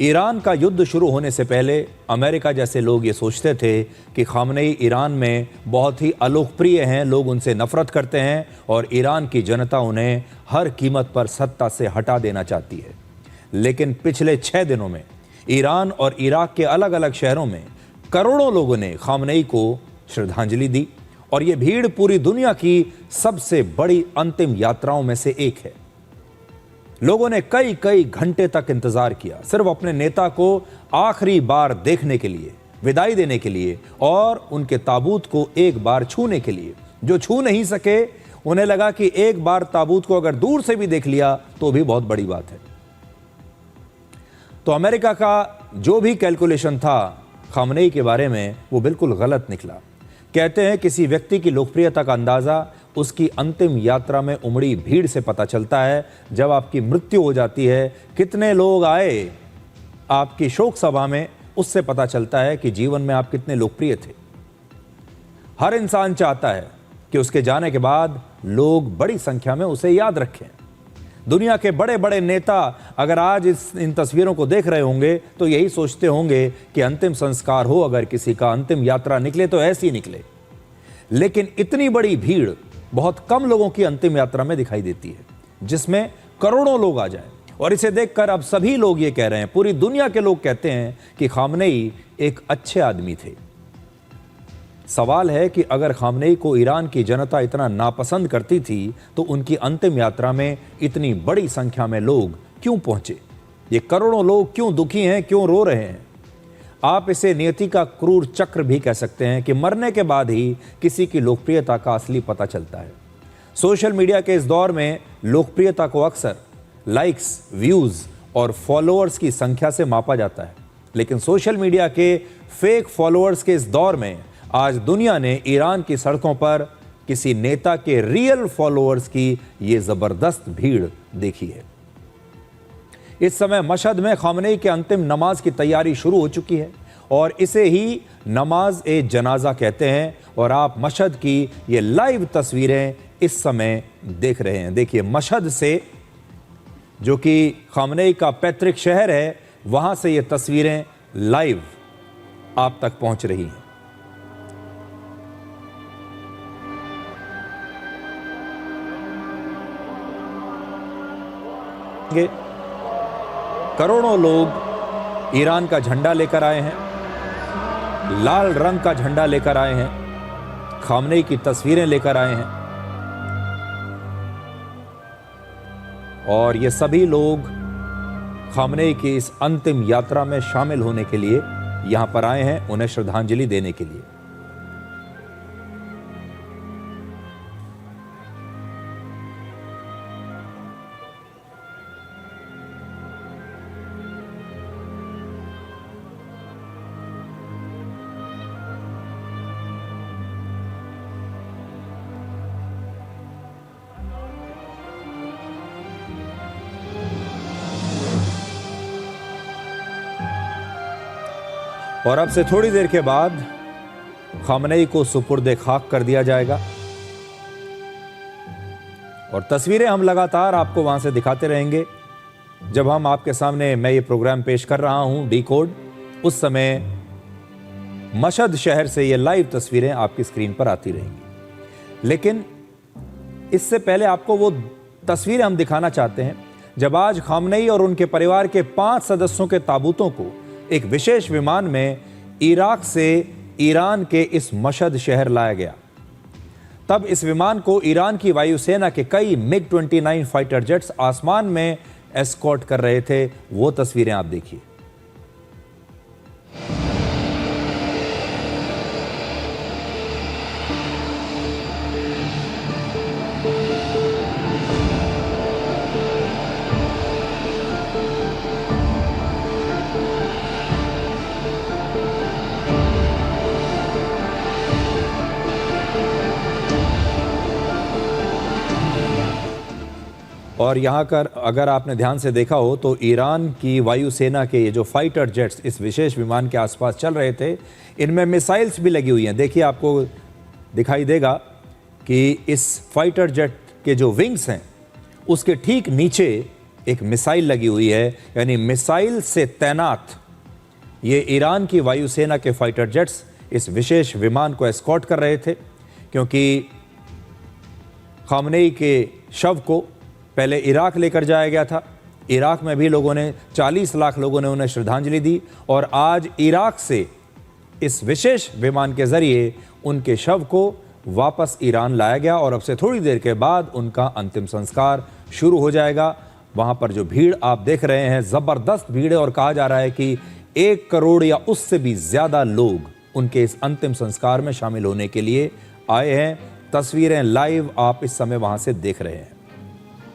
Iran का युद्ध शुरू होने से पहले अमेरिका जैसे लोग ये सोचते थे कि खामनेई ईरान में बहुत ही अलोकप्रिय हैं, लोग उनसे नफरत करते हैं और ईरान की जनता उन्हें हर कीमत पर सत्ता से हटा देना चाहती है। लेकिन पिछले 6 दिनों में ईरान और इराक के अलग अलग शहरों में करोड़ों लोगों ने खामनेई को श्रद्धांजलि दी और ये भीड़ पूरी दुनिया की सबसे बड़ी अंतिम यात्राओं में से एक है। लोगों ने कई कई घंटे तक इंतजार किया सिर्फ अपने नेता को आखिरी बार देखने के लिए, विदाई देने के लिए और उनके ताबूत को एक बार छूने के लिए। जो छू नहीं सके उन्हें लगा कि एक बार ताबूत को अगर दूर से भी देख लिया तो भी बहुत बड़ी बात है। तो अमेरिका का जो भी कैलकुलेशन था खामनेई के बारे में वो बिल्कुल गलत निकला। कहते हैं किसी व्यक्ति की लोकप्रियता का अंदाजा उसकी अंतिम यात्रा में उमड़ी भीड़ से पता चलता है। जब आपकी मृत्यु हो जाती है, कितने लोग आए आपकी शोक सभा में, उससे पता चलता है कि जीवन में आप कितने लोकप्रिय थे। हर इंसान चाहता है कि उसके जाने के बाद लोग बड़ी संख्या में उसे याद रखें। दुनिया के बड़े बड़े नेता अगर आज इन तस्वीरों को देख रहे होंगे तो यही सोचते होंगे कि अंतिम संस्कार हो, अगर किसी का अंतिम यात्रा निकले तो ऐसी निकले। लेकिन इतनी बड़ी भीड़ बहुत कम लोगों की अंतिम यात्रा में दिखाई देती है, जिसमें करोड़ों लोग आ जाएं। और इसे देखकर अब सभी लोग ये कह रहे हैं, पूरी दुनिया के लोग कहते हैं कि खामनेई एक अच्छे आदमी थे। सवाल है कि अगर खामनेई को ईरान की जनता इतना नापसंद करती थी तो उनकी अंतिम यात्रा में इतनी बड़ी संख्या में लोग क्यों पहुंचे? ये करोड़ों लोग क्यों दुखी हैं, क्यों रो रहे हैं? आप इसे नियति का क्रूर चक्र भी कह सकते हैं कि मरने के बाद ही किसी की लोकप्रियता का असली पता चलता है। सोशल मीडिया के इस दौर में लोकप्रियता को अक्सर लाइक्स, व्यूज और फॉलोअर्स की संख्या से मापा जाता है। लेकिन सोशल मीडिया के फेक फॉलोअर्स के इस दौर में आज दुनिया ने ईरान की सड़कों पर किसी नेता के रियल फॉलोअर्स की ये जबरदस्त भीड़ देखी है। इस समय मशहद में खामनेई के अंतिम नमाज की तैयारी शुरू हो चुकी है और इसे ही नमाज ए जनाजा कहते हैं। और आप मशहद की ये लाइव तस्वीरें इस समय देख रहे हैं। देखिए, मशहद से, जो कि खामनेई का पैतृक शहर है, वहां से ये तस्वीरें लाइव आप तक पहुंच रही हैं। करोड़ों लोग ईरान का झंडा लेकर आए हैं, लाल रंग का झंडा लेकर आए हैं, खामनेई की तस्वीरें लेकर आए हैं और ये सभी लोग खामनेई की इस अंतिम यात्रा में शामिल होने के लिए यहां पर आए हैं, उन्हें श्रद्धांजलि देने के लिए। और अब से थोड़ी देर के बाद खामनेई को सुपुर्दे खाक कर दिया जाएगा और तस्वीरें हम लगातार आपको वहां से दिखाते रहेंगे। जब हम आपके सामने मैं ये प्रोग्राम पेश कर रहा हूं डिकोड, उस समय मशहद शहर से ये लाइव तस्वीरें आपकी स्क्रीन पर आती रहेंगी। लेकिन इससे पहले आपको वो तस्वीरें हम दिखाना चाहते हैं जब आज खामनेई और उनके परिवार के 5 सदस्यों के ताबूतों को एक विशेष विमान में इराक से ईरान के इस मशहद शहर लाया गया। तब इस विमान को ईरान की वायुसेना के कई MiG-29 फाइटर जेट्स आसमान में एस्कॉर्ट कर रहे थे। वो तस्वीरें आप देखिए। और यहाँ कर अगर आपने ध्यान से देखा हो तो ईरान की वायुसेना के ये जो फाइटर जेट्स इस विशेष विमान के आसपास चल रहे थे, इनमें मिसाइल्स भी लगी हुई हैं। देखिए, आपको दिखाई देगा कि इस फाइटर जेट के जो विंग्स हैं उसके ठीक नीचे एक मिसाइल लगी हुई है, यानी मिसाइल से तैनात ये ईरान की वायुसेना के फाइटर जेट्स इस विशेष विमान को एस्कॉर्ट कर रहे थे, क्योंकि खामनेई के शव को पहले इराक लेकर जाया गया था। इराक में भी लोगों ने 40 लाख लोगों ने उन्हें श्रद्धांजलि दी और आज इराक से इस विशेष विमान के जरिए उनके शव को वापस ईरान लाया गया और अब से थोड़ी देर के बाद उनका अंतिम संस्कार शुरू हो जाएगा। वहां पर जो भीड़ आप देख रहे हैं, जबरदस्त भीड़ है और कहा जा रहा है कि 1 करोड़ या उससे भी ज्यादा लोग उनके इस अंतिम संस्कार में शामिल होने के लिए आए हैं। तस्वीरें लाइव आप इस समय वहां से देख रहे हैं।